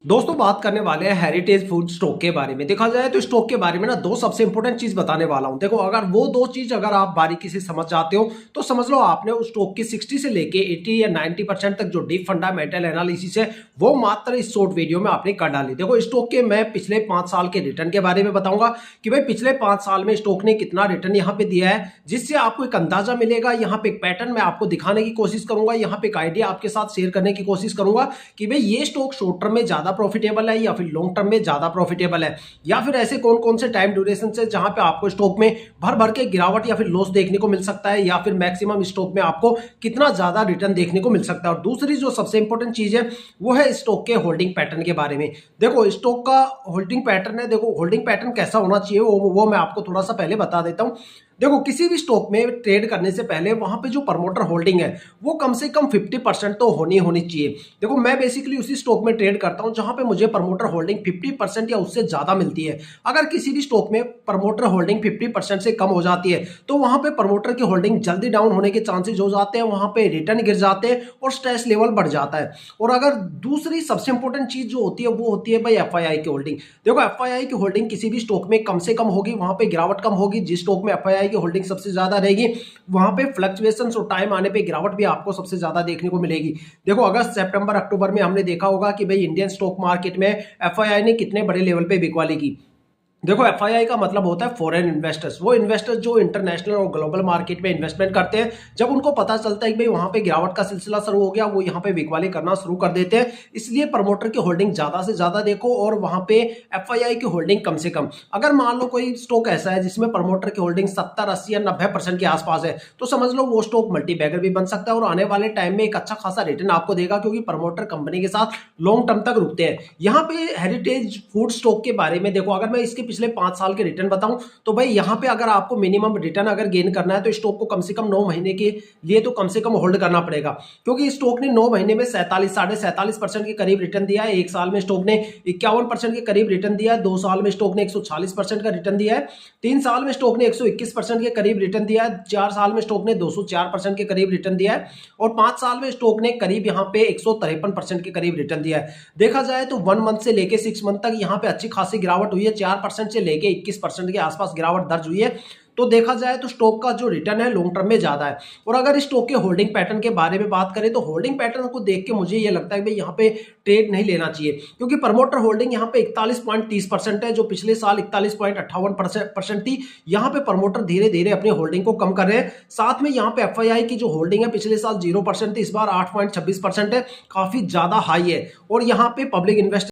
दोस्तों बात करने वाले हैं हेरिटेज फूड स्टॉक के बारे में। देखा जाए तो स्टॉक के बारे में ना दो सबसे इंपॉर्टेंट चीज बताने वाला हूं। देखो, अगर वो दो चीज अगर आप बारीकी से समझ जाते हो तो समझ लो आपने उस स्टॉक की 60 से लेके 80 या 90% तक जो डीप फंडामेंटल एनालिसिस है वो मात्र इस शॉर्ट वीडियो में आपने कर डाली। देखो, स्टॉक के मैं पिछले 5 साल के रिटर्न के बारे में बताऊंगा कि भाई पिछले 5 साल में स्टॉक ने कितना रिटर्न यहाँ पे दिया है, जिससे आपको एक अंदाजा मिलेगा। यहाँ पे एक पैटर्न मैं आपको दिखाने की कोशिश करूंगा, यहाँ पे एक आइडिया आपके साथ शेयर करने की कोशिश करूंगा कि भाई ये स्टॉक शॉर्ट टर्म में ज्यादा प्रॉफिटेबल है या फिर लॉन्ग टर्म में ज्यादा प्रॉफिटेबल है, या फिर ऐसे कौन कौन से टाइम ड्यूरेशन से जहां पे आपको स्टॉक में भर भर के गिरावट या फिर लॉस देखने को मिल सकता है, या फिर मैक्सिमम स्टॉक में आपको कितना ज्यादा रिटर्न देखने को मिल सकता है। और दूसरी जो सबसे इंपॉर्टेंट चीज है वो है स्टॉक के होल्डिंग पैटर्न के बारे में। देखो, स्टॉक का होल्डिंग पैटर्न है, देखो होल्डिंग पैटर्न कैसा होना चाहिए वो मैं आपको थोड़ा सा पहले बता देता हूं। देखो, किसी भी स्टॉक में ट्रेड करने से पहले वहां पे जो प्रमोटर होल्डिंग है वो कम से कम 50% तो होनी चाहिए। देखो, मैं बेसिकली उसी स्टॉक में ट्रेड करता हूं जहां पे मुझे प्रमोटर होल्डिंग 50% या उससे ज्यादा मिलती है। अगर किसी भी स्टॉक में प्रमोटर होल्डिंग 50% से कम हो जाती है तो वहां पे प्रमोटर की होल्डिंग जल्दी डाउन होने के चांसेस हो जाते हैं, वहां पे रिटर्न गिर जाते हैं और स्ट्रेस लेवल बढ़ जाता है। और अगर दूसरी सबसे इंपॉर्टेंट चीज जो होती है वो होती है भाई एफआईआई की होल्डिंग। देखो, एफआईआई की होल्डिंग किसी भी स्टॉक में कम से कम होगी, वहां पे गिरावट कम होगी। जिस स्टॉक में एफआईआई की होल्डिंग सबसे ज्यादा रहेगी वहां पे फ्लक्चुएशंस और टाइम आने पे गिरावट भी आपको सबसे ज्यादा देखने को मिलेगी। देखो, अगस्त सितंबर अक्टूबर में हमने देखा होगा कि भाई इंडियन स्टॉक मार्केट में एफआईआई ने कितने बड़े लेवल पे बिकवाली की। देखो, एफआईआई का मतलब होता है फॉरेन इन्वेस्टर्स, वो इन्वेस्टर्स जो इंटरनेशनल और ग्लोबल मार्केट में इन्वेस्टमेंट करते हैं। जब उनको पता चलता है कि भाई वहां पे गिरावट का सिलसिला शुरू हो गया, वो यहाँ पे बिकवाली करना शुरू कर देते हैं। इसलिए प्रमोटर की होल्डिंग ज्यादा से ज्यादा देखो और वहां पे एफआईआई की होल्डिंग कम से कम। अगर मान लो कोई स्टॉक ऐसा है जिसमें प्रमोटर की होल्डिंग 70, 80 या 90% के आसपास है तो समझ लो वो स्टॉक मल्टीबैगर भी बन सकता है और आने वाले टाइम में एक अच्छा खासा रिटर्न आपको देगा, क्योंकि प्रमोटर कंपनी के साथ लॉन्ग टर्म तक रुकते हैं। यहाँ पे हेरिटेज फूड स्टॉक के बारे में देखो, अगर मैं इसके पिछले 5 साल के रिटर्न बताऊं तो भाई यहाँ पे अगर आपको मिनिमम रिटर्न अगर गेन करना है तो स्टॉक को कम से कम 9 महीने के लिए तो कम से कम होल्ड करना पड़ेगा, क्योंकि स्टॉक ने 9 महीने में 47.5% के करीब रिटर्न दिया है। 1 साल में स्टॉक ने 51% के करीब रिटर्न दिया है। 2 साल में स्टॉक ने 140% का रिटर्न दिया है। 3 साल में स्टॉक ने 121% के करीब रिटर्न दिया है। 4 साल में स्टॉक ने 204% के करीब रिटर्न दिया है और 5 साल में स्टॉक ने करीब यहाँ पे 153% के करीब रिटर्न दिया है। देखा जाए तो 1 मंथ से लेके 6 मंथ तक यहाँ पे अच्छी खासी गिरावट हुई है। 4% से लेके 21% के आसपास गिरावट दर्ज हुई है। तो देखा जाए तो स्टॉक का जो रिटर्न है लॉन्ग टर्म में ज्यादा है। और अगर स्टॉक के होल्डिंग पैटर्न के बारे में बात करें तो होल्डिंग पैटर्न को देख के मुझे ये लगता है कि भाई यहाँ पे ट्रेड नहीं लेना चाहिए, क्योंकि प्रमोटर होल्डिंग यहाँ पे 41.30% है, जो पिछले साल 41.58% थी। यहाँ पे प्रमोटर धीरे धीरे अपनी होल्डिंग को कम कर रहे हैं। साथ में यहाँ पे एफआईआई की जो होल्डिंग है पिछले साल 0% थी, इस बार 8.26% है, काफी ज्यादा हाई है। और यहाँ पे पब्लिक इन्वेस्टर